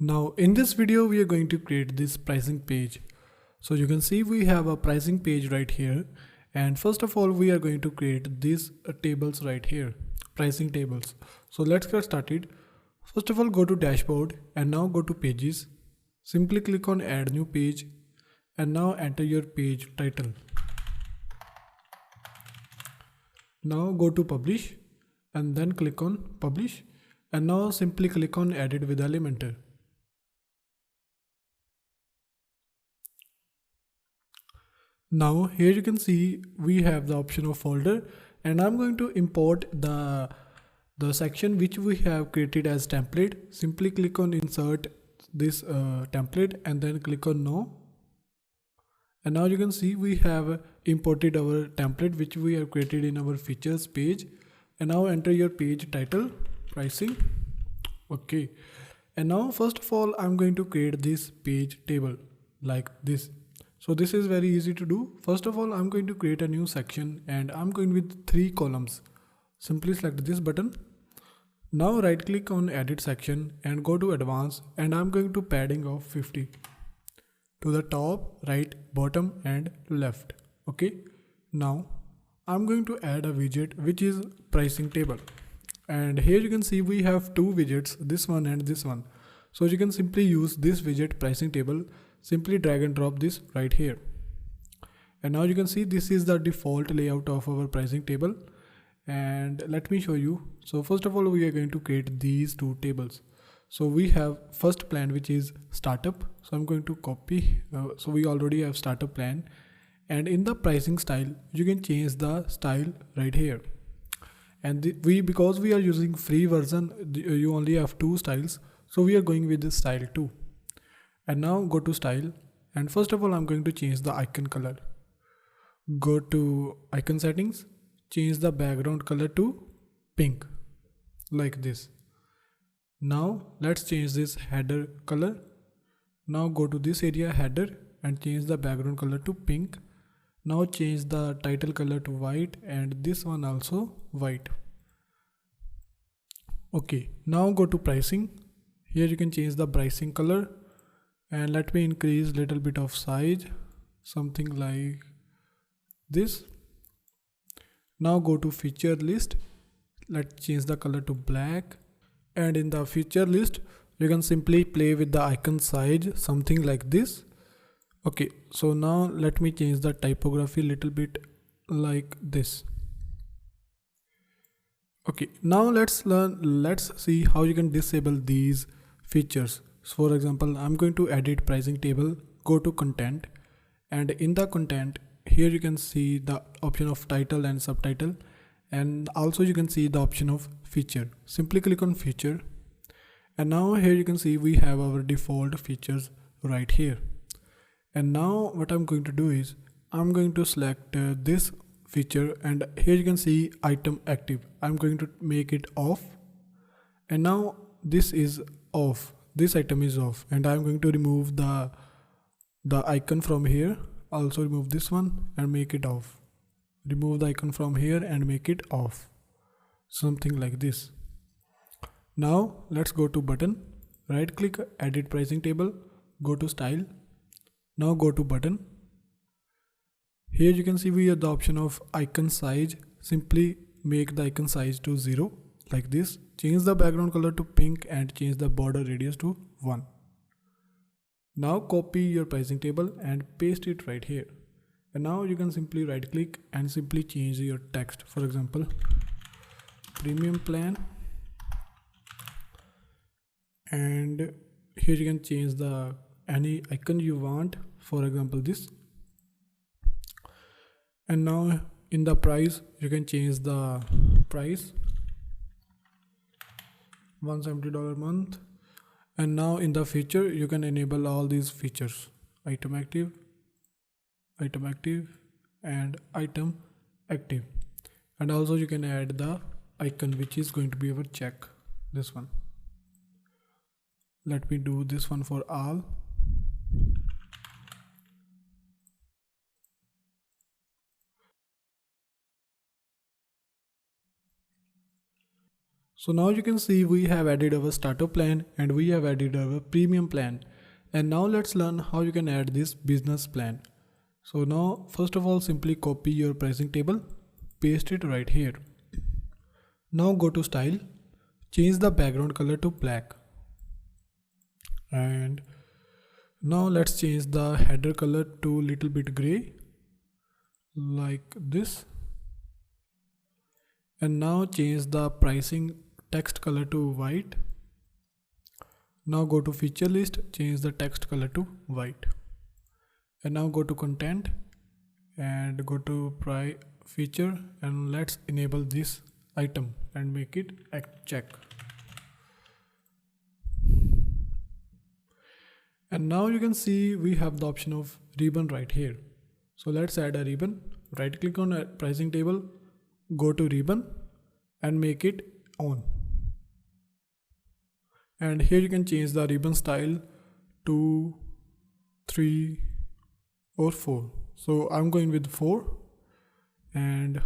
Now in this video we are going to create this pricing page. So you can see we have a pricing page right here, and first of all we are going to create these tables right here, pricing tables. So let's get started. First of all, go to dashboard and now go to pages. Simply click on add new page and now enter your page title. Now go to publish and then click on publish, and now simply click on edit with Elementor. Now here you can see we have the option of folder, and I'm going to import the section which we have created as template. Simply click on insert this template and then click on no. And now you can see we have imported our template which we have created in our features page. And now enter your page title, pricing. Okay. And now first of all I'm going to create this page table like this. So this is very easy to do. First of all, I'm going to create a new section and I'm going with 3 columns. Simply select this button. Now right click on edit section and go to advanced, and I'm going to padding of 50 to the top, right, bottom and left. Okay. Now I'm going to add a widget which is pricing table. And here you can see we have 2 widgets, this one and this one. So you can simply use this widget pricing table. Simply drag and drop this right here. And now you can see this is the default layout of our pricing table. And let me show you. So first of all, we are going to create these 2 tables. So we have first plan which is startup. So I'm going to copy. So we already have startup plan. And in the pricing style, you can change the style right here. And because we are using free version, you only have 2 styles. So we are going with the style 2. And now go to style, and first of all I'm going to change the icon color. Go to icon settings, change the background color to pink like this. Now let's change this header color. Now go to this area header and change the background color to pink. Now change the title color to white and this one also white. Okay, now go to pricing. Here you can change the pricing color. And let me increase little bit of size, something like this. Now go to feature list. Let's change the color to black. And in the feature list, you can simply play with the icon size, something like this. Okay, so now let me change the typography little bit like this. Okay, now let's see how you can disable these features. So for example, I'm going to edit pricing table, go to content, and in the content here you can see the option of title and subtitle, and also you can see the option of feature. Simply click on feature, and now here you can see we have our default features right here. And now what I'm going to do is I'm going to select this feature, and here you can see item active. I'm going to make it off, and now this is off. This item is off, and I'm going to remove the icon from here. Also remove this one and make it off. Remove the icon from here and make it off. Something like this. Now let's go to button. Right click, edit pricing table. Go to style. Now go to button. Here you can see we have the option of icon size. Simply make the icon size to 0 like this. Change the background color to pink and change the border radius to 1. Now copy your pricing table and paste it right here. And now you can simply right click and simply change your text. For example, premium plan. And here you can change the any icon you want. For example, this. And now in the price, you can change the price. $170 a month. And now in the feature you can enable all these features: item active, and item active. And also you can add the icon which is going to be our check, this one. Let me do this one for all. So now you can see we have added our starter plan and we have added our premium plan. And now let's learn how you can add this business plan. So now first of all, simply copy your pricing table, paste it right here. Now go to style, change the background color to black. And now let's change the header color to little bit gray like this. And now change the pricing text color to white. Now go to feature list, change the text color to white. And now go to content and go to feature and let's enable this item and make it check. And now you can see we have the option of ribbon right here. So let's add a ribbon. Right click on a pricing table, go to ribbon and make it on. And here you can change the ribbon style to 3 or 4. So I'm going with 4. And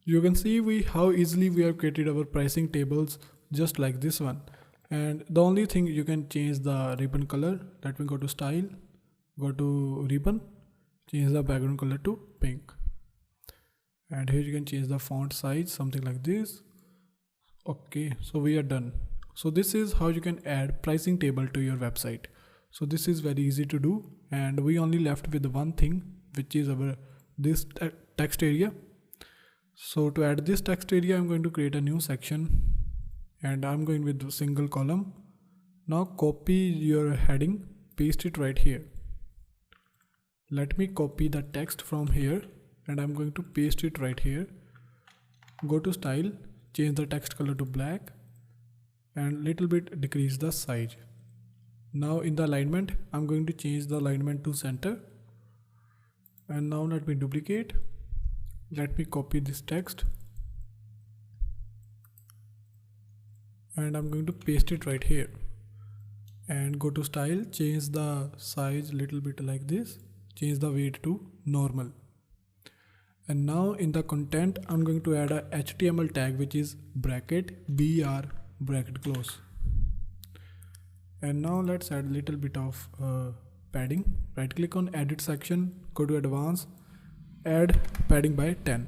you can see how easily we have created our pricing tables just like this one. And the only thing you can change the ribbon color. Let me go to style, go to ribbon, change the background color to pink. And here you can change the font size, something like this. Okay, so we are done. So this is how you can add pricing table to your website. So this is very easy to do, and we only left with one thing, which is this text area. So to add this text area, I'm going to create a new section and I'm going with a single column. Now copy your heading, paste it right here. Let me copy the text from here and I'm going to paste it right here. Go to style, change the text color to black and little bit decrease the size. Now in the alignment, I'm going to change the alignment to center. And now let me duplicate. Let me copy this text. And I'm going to paste it right here. And go to style, change the size little bit like this. Change the weight to normal. And now in the content, I'm going to add a HTML tag which is bracket BR bracket close. And now let's add a little bit of padding. Right click on edit section, go to advanced, add padding by 10.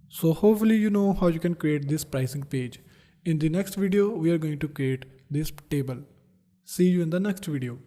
So hopefully you know how you can create this pricing page. In the next video, we are going to create this table. See you in the next video.